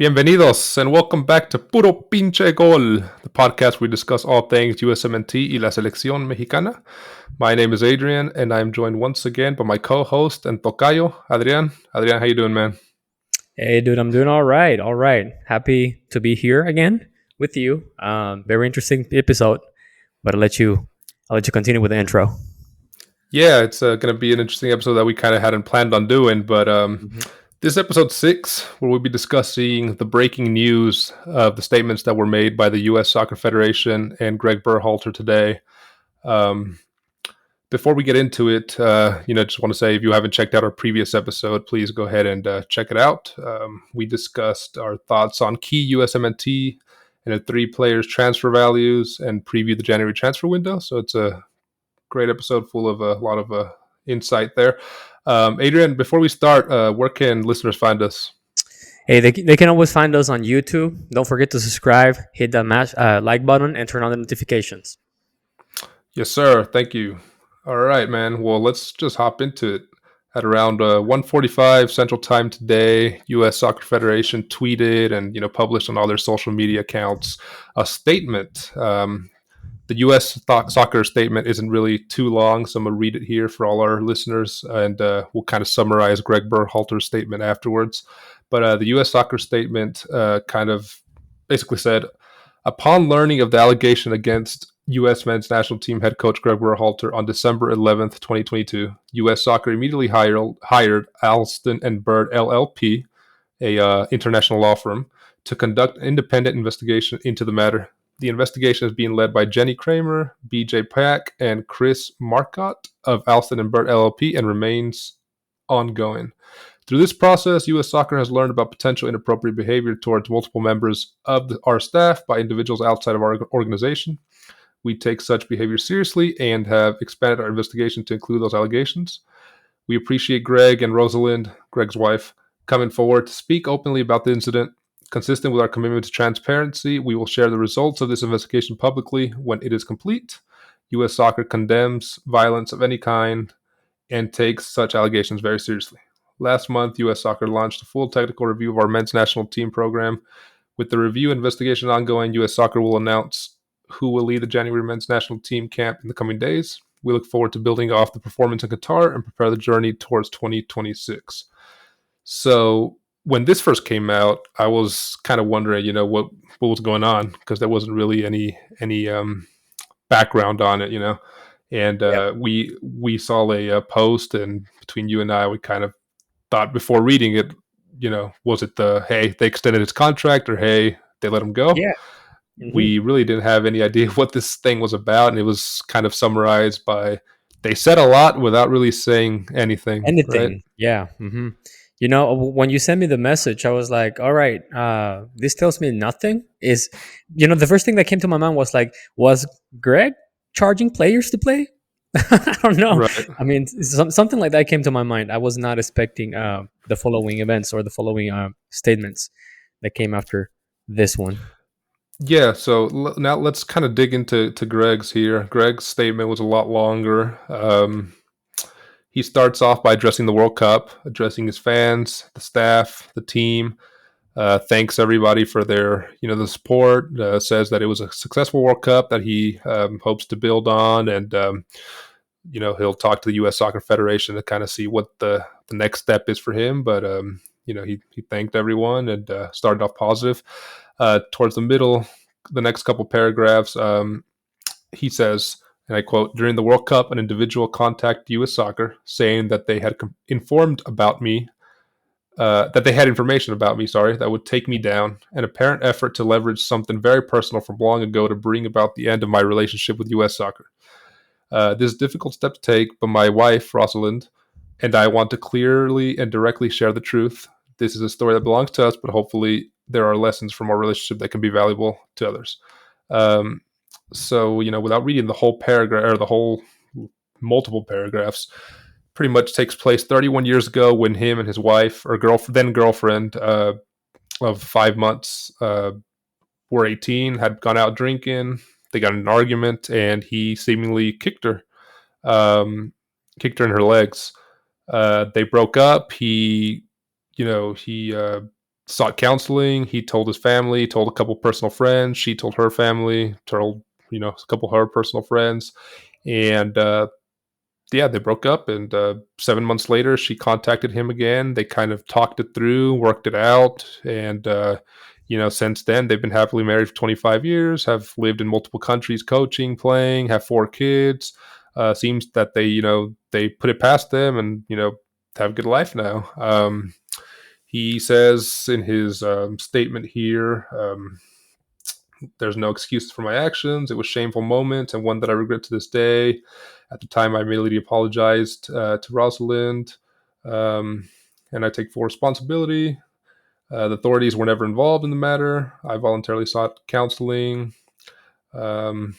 Bienvenidos and welcome back to Puro Pinche Gol, the podcast where we discuss all things USMNT y la selección mexicana. My name is Adrian, and I'm joined once again by my co-host and Tocayo, Adrian. Adrian, how you doing, man? Hey, dude, I'm doing all right. All right. Happy to be here again with you. Very interesting episode, but I'll let you continue with the intro. Yeah, it's going to be an interesting episode that we kind of hadn't planned on doing, but this is episode 6, where we'll be discussing the breaking news of the statements that were made by the US Soccer Federation and Gregg Berhalter today. Before we get into it, just want to say if you haven't checked out our previous episode, please go ahead and check it out. We discussed our thoughts on key USMNT and the 3 players' transfer values and previewed the January transfer window. So it's a great episode full of a lot of insight there. Adrian, before we start, where can listeners find us? Hey, they can always find us on YouTube. Don't forget to subscribe, hit that like button, and turn on the notifications. Yes, sir. Thank you. All right, man. Well, let's just hop into it. At around 1:45 Central Time today, U.S. Soccer Federation tweeted and published on all their social media accounts a statement. The U.S. Soccer statement isn't really too long, so I'm going to read it here for all our listeners, and we'll kind of summarize Gregg Berhalter's statement afterwards. But the U.S. Soccer statement kind of basically said, upon learning of the allegation against U.S. men's national team head coach Gregg Berhalter on December 11th, 2022, U.S. Soccer immediately hired Alston and Bird LLP, a international law firm, to conduct an independent investigation into the matter. The investigation is being led by Jenny Kramer, BJ Pack, and Chris Marcotte of Alston and Bird LLP and remains ongoing. Through this process, U.S. Soccer has learned about potential inappropriate behavior towards multiple members of our staff by individuals outside of our organization. We take such behavior seriously and have expanded our investigation to include those allegations. We appreciate Greg and Rosalind, Greg's wife, coming forward to speak openly about the incident. Consistent with our commitment to transparency, we will share the results of this investigation publicly when it is complete. U.S. Soccer condemns violence of any kind and takes such allegations very seriously. Last month, U.S. Soccer launched a full technical review of our men's national team program. With the review investigation ongoing, U.S. Soccer will announce who will lead the January men's national team camp in the coming days. We look forward to building off the performance in Qatar and prepare the journey towards 2026. So when this first came out, I was kind of wondering, what was going on, because there wasn't really any background on it, And we saw a post, and between you and I, we kind of thought before reading it, was it hey, they extended his contract, or hey, they let him go? Yeah. Mm-hmm. We really didn't have any idea what this thing was about, and it was kind of summarized by, they said a lot without really saying anything. Right? Yeah. Mm-hmm. When you sent me the message, I was like, all right, this tells me nothing. The first thing that came to my mind was Greg charging players to play? I don't know. Right. I mean, something like that came to my mind. I was not expecting the following events or the following statements that came after this one. Yeah, so now let's kind of dig into Greg's here. Greg's statement was a lot longer. He starts off by addressing the World Cup, addressing his fans, the staff, the team. Thanks everybody for their, the support. Says that it was a successful World Cup that he hopes to build on, and he'll talk to the U.S. Soccer Federation to kind of see what the next step is for him. But he thanked everyone and started off positive. Towards the middle, the next couple paragraphs, he says, and I quote, "During the World Cup, an individual contacted U.S. Soccer saying that they had information about me that would take me down, an apparent effort to leverage something very personal from long ago to bring about the end of my relationship with U.S. Soccer. This is a difficult step to take, but my wife, Rosalind, and I want to clearly and directly share the truth. This is a story that belongs to us, but hopefully there are lessons from our relationship that can be valuable to others." So, without reading the whole paragraph, or the whole multiple paragraphs, pretty much takes place 31 years ago when him and his wife, or girlfriend of 5 months, were 18, had gone out drinking. They got in an argument, and he seemingly kicked her in her legs. They broke up. He he sought counseling. He told his family, told a couple personal friends. She told her family, told a couple of her personal friends, and yeah, they broke up. And 7 months later, she contacted him again. They kind of talked it through, worked it out, and since then they've been happily married for 25 years. Have lived in multiple countries, coaching, playing, have 4 kids. Seems that they put it past them, and have a good life now. He says in his statement here, there's no excuses for my actions. It was a shameful moment and one that I regret to this day. At the time, I immediately apologized to Rosalind, um, and I take full responsibility. The authorities were never involved in the matter. I voluntarily sought counseling, um,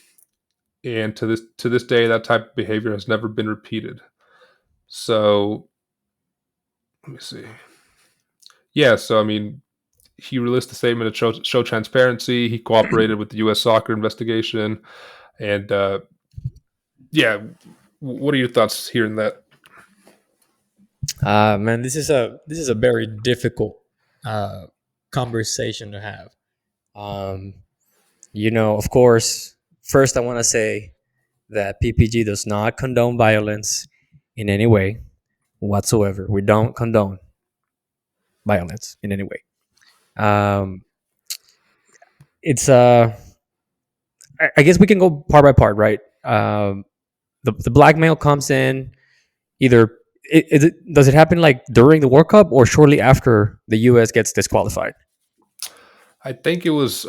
and to this day, that type of behavior has never been repeated. So let me see. Yeah, so I mean, he released a statement to show transparency. He cooperated with the U.S. Soccer investigation, and yeah, what are your thoughts hearing that? Man, this is a very difficult uh, conversation to have. Um, of course, first I want to say that PPG does not condone violence in any way whatsoever. We don't condone violence in any way. Um, it's I guess we can go part by part, right? The blackmail comes in either. Does it happen like during the World Cup or shortly after the U.S. gets disqualified? I think it was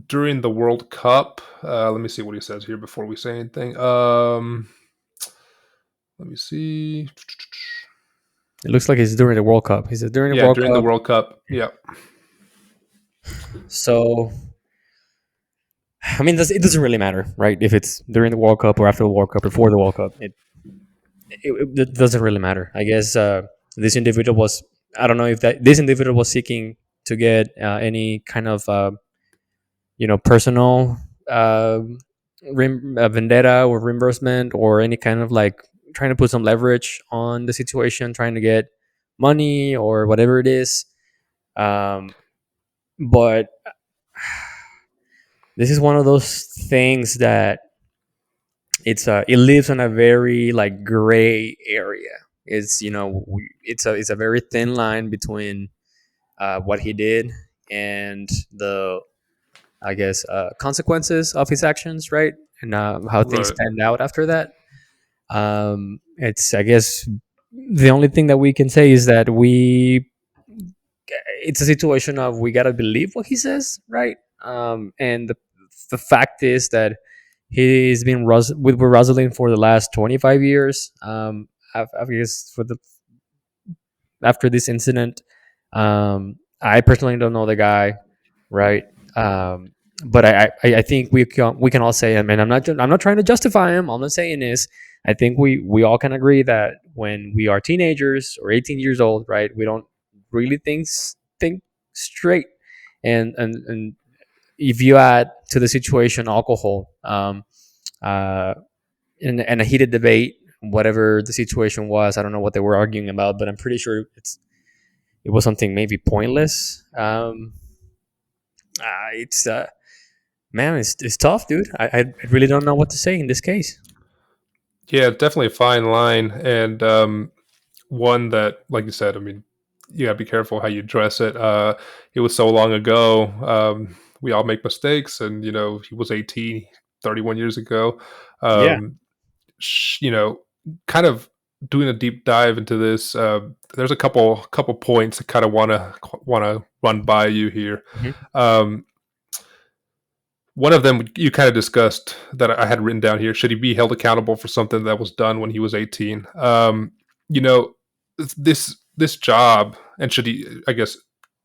during the World Cup. Let me see what he says here before we say anything. Let me see. It looks like it's during the World Cup. He said during the Yeah, World during the Cup. World Cup. Yeah, So, I mean, it doesn't really matter, right? If it's during the World Cup or after the World Cup or before the World Cup, it doesn't really matter. I guess this individual was, I don't know if this individual was seeking to get any kind of, personal uh, vendetta or reimbursement or any kind of like trying to put some leverage on the situation, trying to get money or whatever it is. Um, but this is one of those things that it lives on a very like gray area. It's it's a very thin line between what he did and the, I guess, consequences of his actions, right? And how things right. panned out after that. It's, I guess, the only thing that we can say is that it's a situation of we gotta believe what he says, right? And the fact is that he's been with Rosalind for the last 25 years. I guess for the after this incident, I personally don't know the guy, right? Um, but I think we can all say, I mean, I'm not trying to justify him. All I'm saying is I think we all can agree that when we are teenagers or 18 years old, right, we don't really think straight, and if you add to the situation alcohol, uh, and a heated debate, whatever the situation was, I don't know what they were arguing about, but I'm pretty sure it was something maybe pointless. It's Man, it's tough, dude. I really don't know what to say in this case. Yeah, definitely a fine line, and one that, like you said, I mean, you gotta be careful how you address it. It was so long ago. We all make mistakes, and he was 18, 31 years ago. Yeah. Um, kind of doing a deep dive into this. There's a couple points I kind of want to run by you here. Mhm. Um, One of them you kind of discussed that I had written down here. Should he be held accountable for something that was done when he was 18? You know, this job, and should he? I guess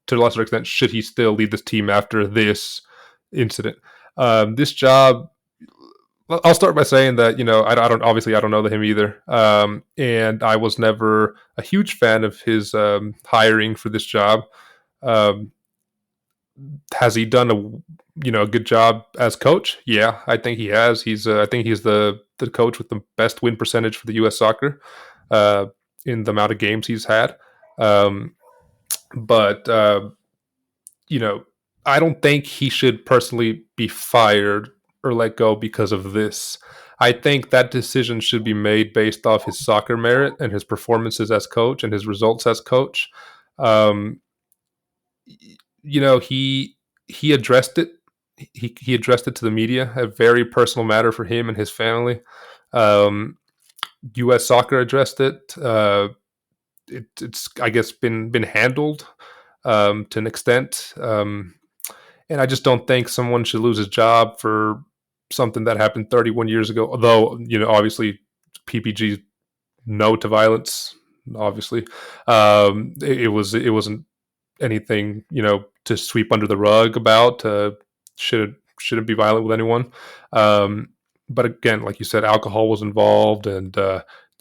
to a lesser extent, should he still lead this team after this incident? This job. I'll start by saying that I don't obviously I don't know him either, and I was never a huge fan of his hiring for this job. Um, has he done a good job as coach? Yeah, I think he has. I think he's the coach with the best win percentage for the U.S. Soccer, uh, in the amount of games he's had. Um, but you know, I don't think he should personally be fired or let go because of this. I think that decision should be made based off his soccer merit and his performances as coach and his results as coach. Um, you know, he addressed it. He addressed it to the media, a very personal matter for him and his family. Um, US Soccer addressed it. It's I guess been handled to an extent. And I just don't think someone should lose his job for something that happened 31 years ago. Although, you know, obviously PPG no to violence. Obviously, it wasn't anything, you know, to sweep under the rug about. Shouldn't be violent with anyone. But again, like you said, alcohol was involved, and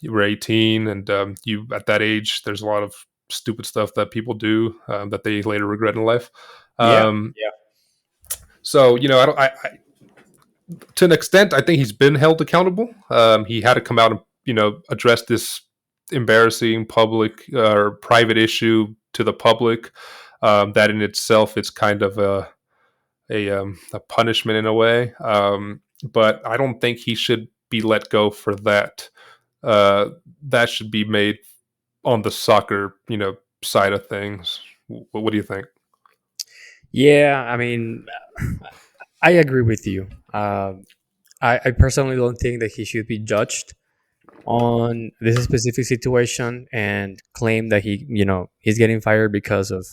you were 18, and you at that age, there's a lot of stupid stuff that people do that they later regret in life. Yeah. Um, Yeah. so you know, to an extent, I think he's been held accountable. He had to come out and, you know, address this embarrassing public or private issue to the public. That in itself, it's kind of a punishment in a way. But I don't think he should be let go for that. Uh, that should be made on the soccer, you know, side of things. What do you think? Yeah. I mean, I agree with you. I personally don't think that he should be judged on this specific situation and claim that he's getting fired because of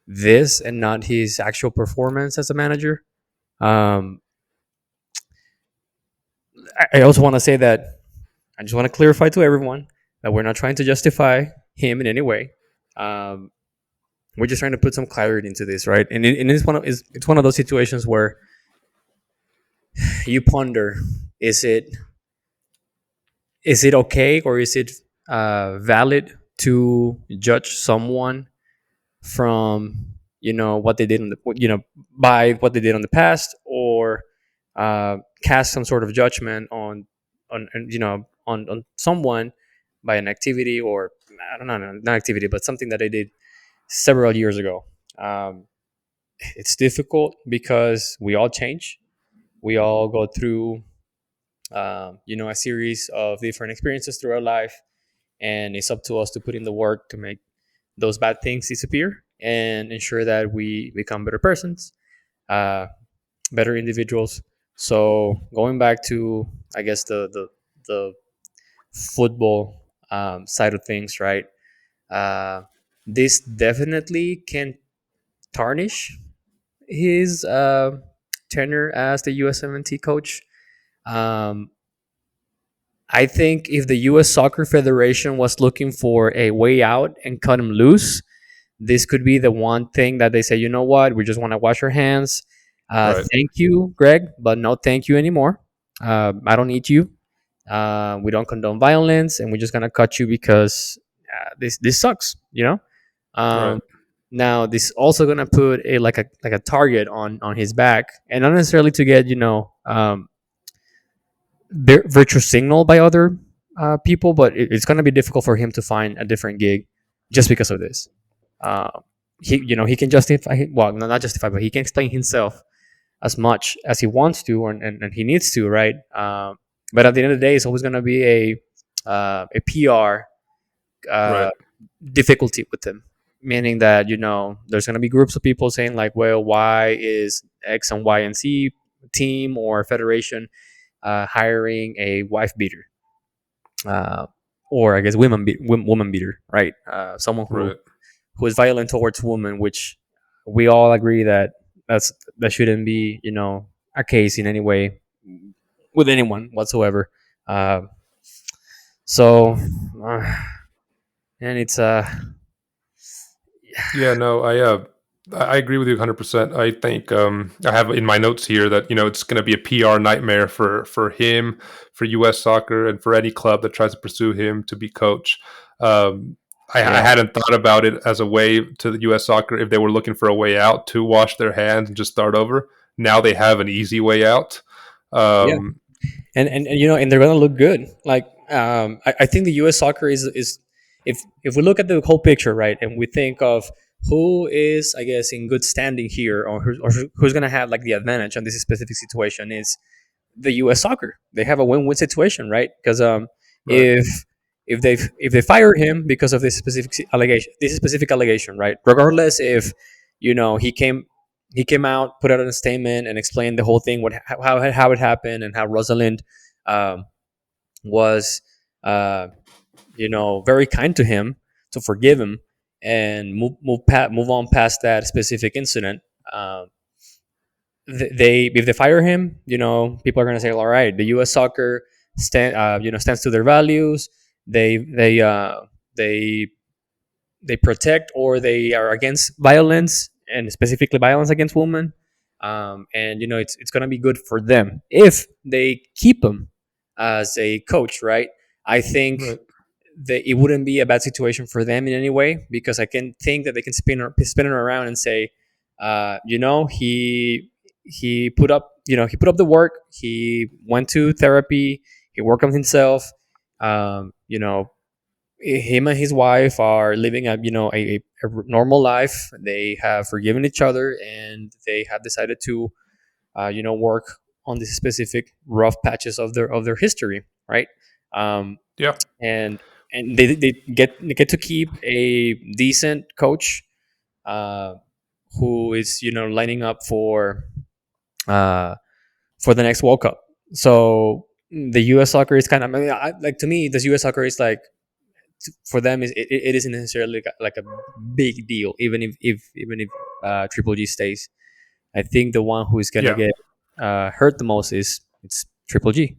this and not his actual performance as a manager. Um, I also want to say that I just want to clarify to everyone that we're not trying to justify him in any way. Um, we're just trying to put some clarity into this, right? And it's one of those situations where you ponder: is it okay, or is it valid to judge someone from what they did by what they did in the past, or cast some sort of judgment on someone by an activity, or I don't know, not activity, but something that they did several years ago. um, it's difficult because we all change, we all go through a series of different experiences through our life, and it's up to us to put in the work to make those bad things disappear and ensure that we become better persons, uh, better individuals. So going back to, I guess, the football side of things, right? Uh, this definitely can tarnish his tenure as the USMNT coach. Um, I think if the US Soccer Federation was looking for a way out and cut him loose, this could be the one thing that they say, you know what, we just want to wash our hands. Right, Thank you, Greg, but no thank you anymore. I don't need you. We don't condone violence, and we're just gonna cut you because this sucks. right, Um, Now this also gonna put a target on his back, and not necessarily to get virtual signal by other people, but it's gonna be difficult for him to find a different gig just because of this. Uh, he can justify, well, not justify, but he can explain himself as much as he wants to, and he needs to, right? But at the end of the day, it's always going to be a PR uh, right, difficulty with him, meaning that there's going to be groups of people saying like, well, why is X and Y and Z team or federation hiring a wife beater, uh, or I guess woman beater, right? Someone who right. who is violent towards women, which we all agree that that shouldn't be a case in any way with anyone whatsoever. Uh, so, uh, and it's Yeah, no, I agree with you 100%. I think I have in my notes here that, you know, it's going to be a PR nightmare for him, for US Soccer, and for any club that tries to pursue him to be coach. Um, I yeah, hadn't thought about it as a way to the US Soccer if they were looking for a way out to wash their hands and just start over. Now they have an easy way out. yeah, Um, and they're gonna look good. Like I think the U.S. soccer is if we look at the whole picture, right, and we think of who is, I guess, in good standing here, or who's gonna have like the advantage on this specific situation is the U.S. Soccer. They have a win-win situation, right? Because Right. if if they fire him because of this specific allegation, right? Regardless if he came out, put out a statement, and explained the whole thing, how it happened, and how Rosalind um, was uh, very kind to him to forgive him and move on past that specific incident. Um, they if they fire him, people are gonna say, all right, the U.S. Soccer stands to their values. They they uh, they they protect, or they are against violence, and specifically violence against women. And it's gonna be good for them if they keep him as a coach, right? I think Right. that it wouldn't be a bad situation for them in any way, because I can think that they can spin it around and say, he put up the work. He went to therapy. He worked on himself. Um, you know, him and his wife are living a normal life. They have forgiven each other, and they have decided to work on these specific rough patches of their history, right? Um, Yeah. and they get to keep a decent coach uh, who is lining up uh, for the next World Cup. So the U.S. soccer is kind of, like, to me, the U.S. soccer is like, for them, it isn't necessarily like a big deal, even if Triple G stays. I think the one who is gonna Yeah. get hurt the most is it's Triple G,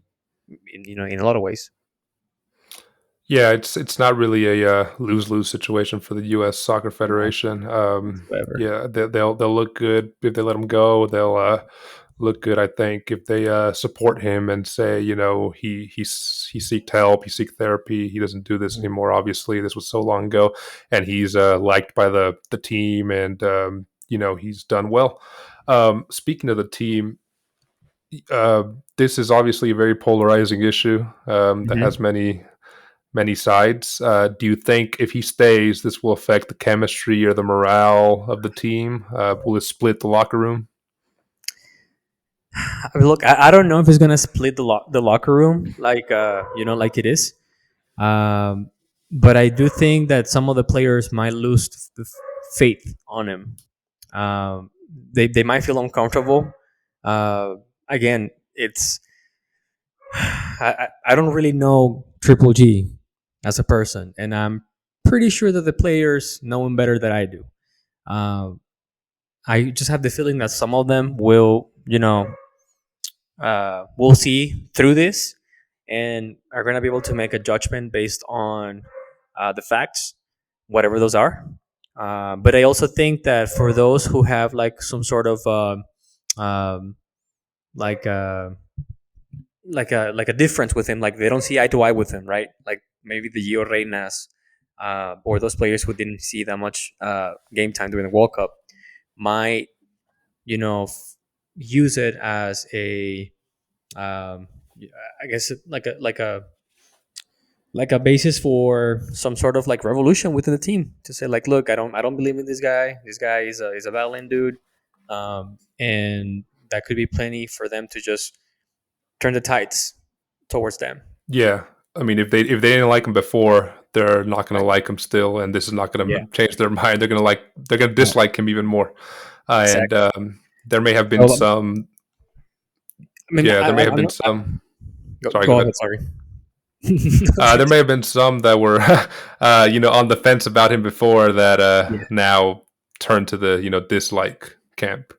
in a lot of ways. Yeah, it's not really a lose lose situation for the U.S. Soccer No, Federation. whatsoever. Yeah, they'll look good if they let him go. They'll look good, I think, if they support him and say, he seeked help, he seeked therapy, he doesn't do this Mhm. anymore. Obviously, this was so long ago, and he's liked by the team, and he's done well. Speaking of the team, uh, this is obviously a very polarizing issue that has Mhm. many sides. Do you think if he stays, this will affect the chemistry or the morale of the team? Will it split the locker room? I mean, look, I don't know if it's gonna split the locker room like it is. Um, but I do think that some of the players might lose faith on him. They might feel uncomfortable. Uh, Again, it's I don't really know Triple G as a person, and I'm pretty sure that the players know him better than I do. Um, I just have the feeling that some of them will see through this and are going to be able to make a judgment based on the facts, whatever those are. But I also think that for those who have like some sort of um, like a like a difference with him, like they don't see eye to eye with him, right? Like maybe the Gio Reynas or those players who didn't see that much game time during the World Cup might you know f- use it as a um, I guess like a basis for some sort of like revolution within the team to say, like, look, I don't believe in this guy. This guy is a violent dude, and that could be plenty for them to just turn the tides towards them. Yeah, I mean, if they didn't like him before, they're not going to Right. like him still, and this is not going Yeah. to change their mind. They're going to Yeah. dislike him even more, and Exactly. there may have been So, some. I mean, Yeah, there may have I'm been not. some. Go, Sorry, go go ahead. ahead. Sorry. Okay. There may have been some that were, on the fence about him before that Yeah. now turn to the dislike camp.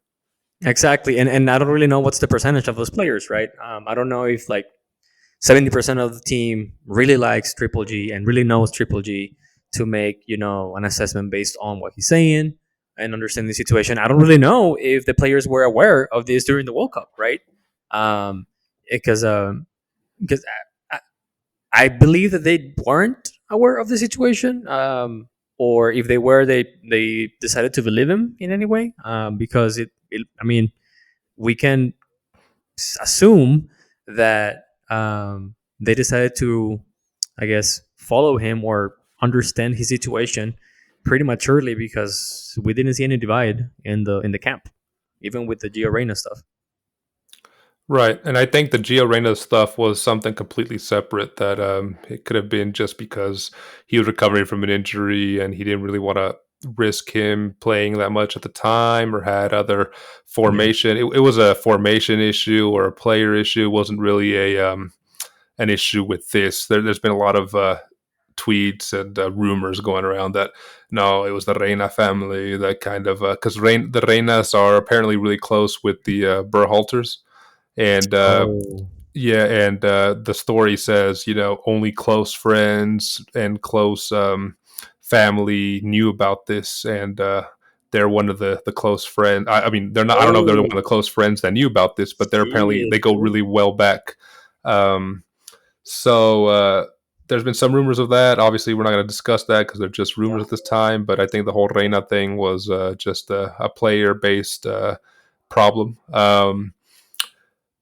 Exactly. And I don't really know what's the percentage of those players, right? I don't know if like 70% of the team really likes Triple G and really knows Triple G to make an assessment based on what he's saying and understand the situation. I don't really know if the players were aware of this during the World Cup, right? Um, because I believe that they weren't aware of the situation, or if they were, they decided to believe him in any way, because I mean, we can assume that they decided to, I guess, follow him or understand his situation prematurely because we didn't see any divide in the camp, even with the Gio Reyna stuff. Right, and I think the Gio Reyna stuff was something completely separate. That it could have been just because he was recovering from an injury and he didn't really want to risk him playing that much at the time, or had other Yeah. formation. It was a formation issue or a player issue. It wasn't really a an issue with this. There's been a lot of tweets and rumors going around that no, it was the Reina family that kind of because the Reinas are apparently really close with the Berhalters, and Oh. yeah, and the story says, only close friends and close family knew about this, and they're one of the close friends. I mean, they're not. I don't know if they're one of Oh. the close friends that knew about this, but they're apparently Shit, they go dude. really well back. Um, so there's been some rumors of that. Obviously, we're not going to discuss that because they're just rumors Yeah. at this time. But I think the whole Reina thing was just a player based problem.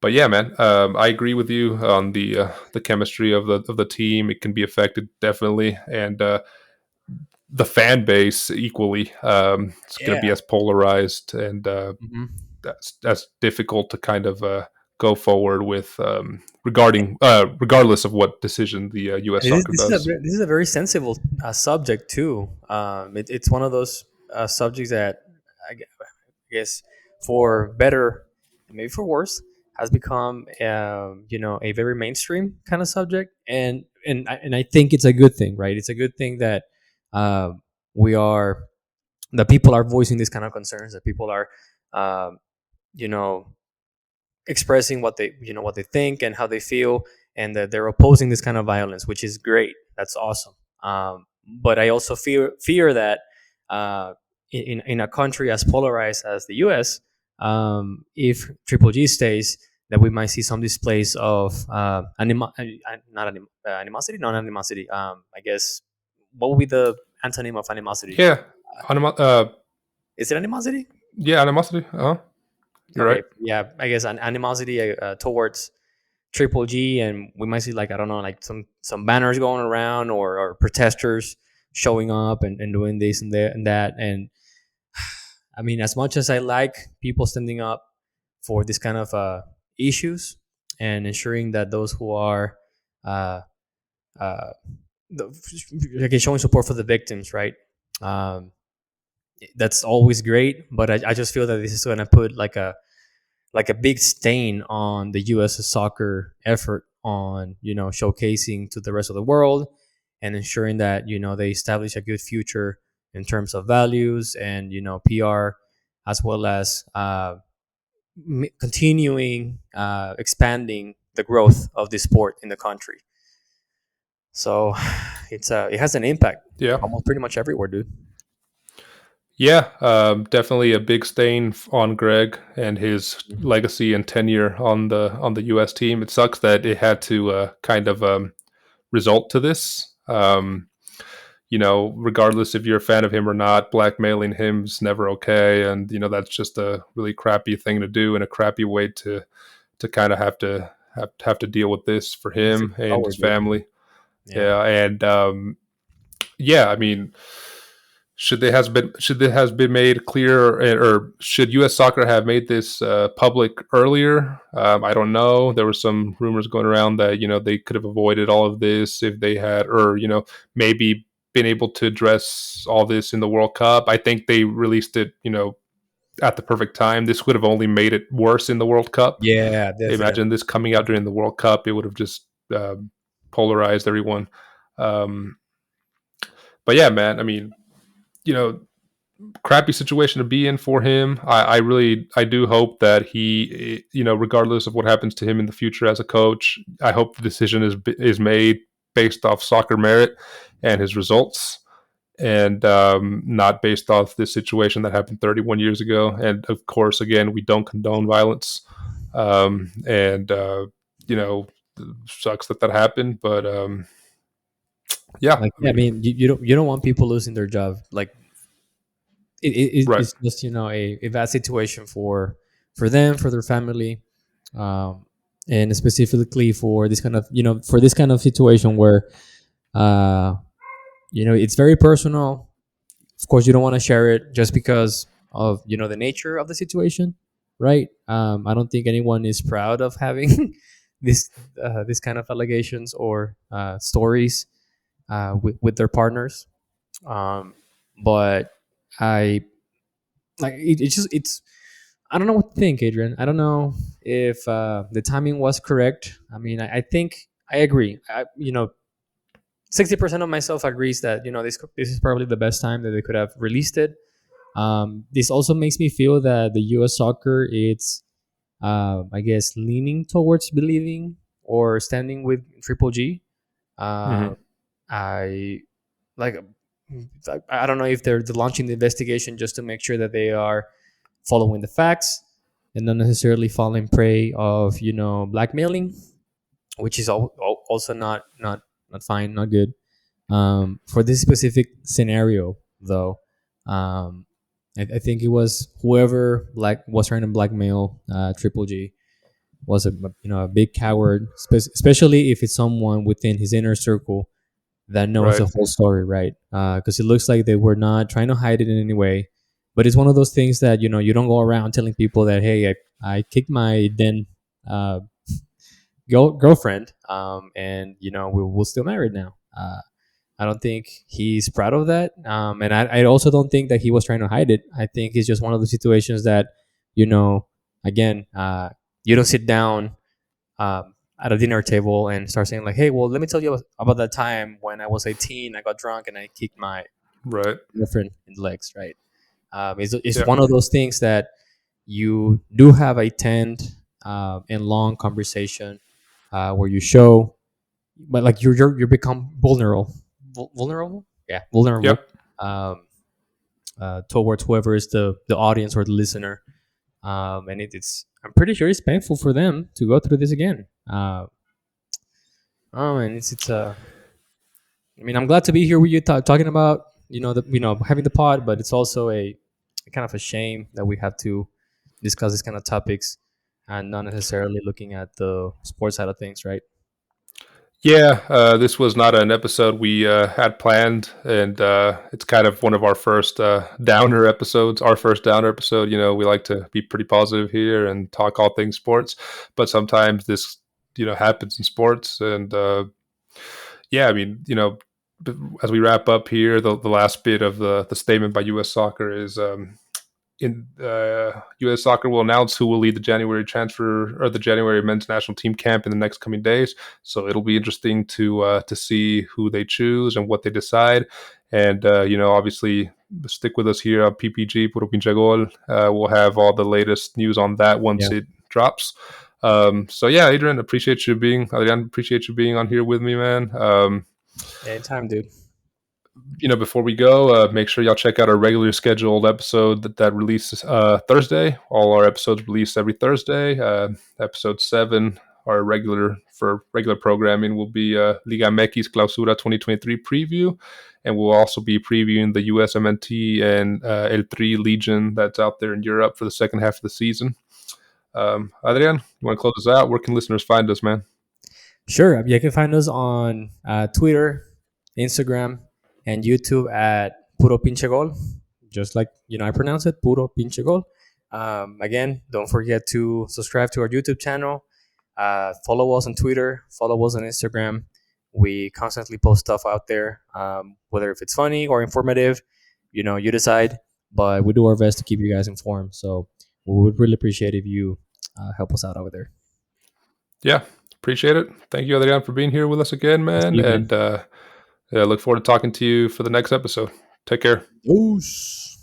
But yeah, man, I agree with you on the chemistry of the team. It can be affected definitely, and the fan base equally. It's going to be Yeah. as polarized, and Hmm. that's difficult to kind of go forward with regarding regardless of what decision the U.S. And Soccer does. this is a very sensible subject too. It's one of those subjects that I guess for better and maybe for worse has become a very mainstream kind of subject, and I think it's a good thing, right? It's a good thing that uh, we are that people are voicing these kind of concerns, that people are um, you know expressing what they think and how they feel, and that they're opposing this kind of violence, which is great. That's awesome. But I also fear that in a country as polarized as the U.S., if Triple G stays, that we might see some displays of animosity, not animosity. I guess what would be the antonym of animosity? Yeah, Uh, anima- is it animosity? yeah, animosity. You're right. Okay, yeah, I guess an animosity towards Triple G, and we might see like I don't know, like some banners going around, or protesters showing up and doing this and that. And I mean, as much as I like people standing up for this kind of issues and ensuring that those who are uh, uh, like showing support for the victims, right? Um, that's always great, but I just feel that this is going to put like a big stain on the U.S. soccer effort on showcasing to the rest of the world and ensuring that they establish a good future in terms of values and PR, as well as continuing expanding the growth of the sport in the country. So it has an impact Yeah. almost pretty much everywhere, dude. Yeah, definitely a big stain on Greg and his legacy and tenure on the U.S. team. It sucks that it had to kind of result to this. Regardless if you're a fan of him or not, blackmailing him's never okay, and that's just a really crappy thing to do and a crappy way to kind of have to deal with this for Move him things and his forward, dude. family. Yeah. Yeah, and yeah, I mean, should it has been made clear, or should U.S. Soccer have made this public earlier? I don't know. There were some rumors going around that they could have avoided all of this if they had, or maybe been able to address all this in the World Cup. I think they released it, at the perfect time. This would have only made it worse in the World Cup. Yeah, Imagine definitely. this coming out during the World Cup; it would have just polarized everyone. Um, but yeah, man. I mean, you know, crappy situation to be in for him. I do hope that he, regardless of what happens to him in the future as a coach, I hope the decision is made based off soccer merit and his results, and not based off this situation that happened 31 years ago. And of course, again, we don't condone violence, and you know, sucks that happened, but yeah, Like, I yeah, I mean, mean, you don't want people losing their job. Like, right, it's just a bad situation for them, for their family, um, and specifically for this kind of for this kind of situation where uh, it's very personal Of course, you don't want to share it just because of the nature of the situation, right? I don't think anyone is proud of having this kind of allegations or stories with their partners. Um, but I it's I don't know what to think, Adrian. I don't know if the timing was correct. I mean, I think I agree. 60% of myself agrees that this is probably the best time that they could have released it. This also makes me feel that the U.S. soccer it's I guess leaning towards believing or standing with Triple G. Hmm. Uh, I like I don't know if they're launching the investigation just to make sure that they are following the facts and not necessarily falling prey of blackmailing, which is also not fine, not good. For this specific scenario, though, I think it was whoever was trying to blackmail Triple G was a big coward, especially if it's someone within his inner circle that knows Right. the whole story, right? Because it looks like they were not trying to hide it in any way. But it's one of those things that you don't go around telling people that hey, I kicked my then uh, girlfriend, and we're still married now. I don't think he's proud of that, and I also don't think that he was trying to hide it. I think it's just one of the situations that you know, again, you don't sit down at a dinner table and start saying like, "Hey, well, let me tell you about that time when I was 18, I got drunk and I kicked my Right. girlfriend in the legs." Right? It's Yeah. one of those things that you do have a tend and long conversation where you show, but like you become vulnerable, vulnerable, yeah, vulnerable Yep. um, towards whoever is the audience or the listener, and it's I'm pretty sure it's painful for them to go through this again. Oh, and it's. I mean, I'm glad to be here with you talking about having the pod, but it's also a kind of a shame that we have to discuss these kind of topics and not necessarily looking at the sports side of things, right? Yeah, this was not an episode we had planned, and it's kind of one of our first downer episodes. Our first downer episode. We like to be pretty positive here and talk all things sports, but sometimes this happens in sports, and yeah, I mean, as we wrap up here, the last bit of the statement by U.S. Soccer is in U.S. Soccer will announce who will lead the January transfer or the January men's national team camp in the next coming days. So it'll be interesting to see who they choose and what they decide. And obviously, stick with us here on PPG Puro Pinche Gol. We'll have all the latest news on that once Yeah. it drops. So yeah, Adrian, Adrian, appreciate you being on here with me, man. Anytime, dude. Before we go, make sure y'all check out our regular scheduled episode that releases Thursday. All our episodes release every Thursday. Episode 7, our regular programming, will be Liga MX Clausura 2023 preview, and we'll also be previewing the USMNT and El Tri Legion that's out there in Europe for the second half of the season. Adrian, you want to close us out? Where can listeners find us, man? Sure. You can find us on Twitter, Instagram, and YouTube at Puro Pinche Gol. Just like I pronounce it, Puro Pinche Gol. Again, don't forget to subscribe to our YouTube channel. Follow us on Twitter. Follow us on Instagram. We constantly post stuff out there, whether if it's funny or informative. You decide. But we do our best to keep you guys informed. So we would really appreciate if you help us out over there. Yeah, appreciate it. Thank you, Adrian, for being here with us again, See man. you, man. And yeah, look forward to talking to you for the next episode. Take care. Oos.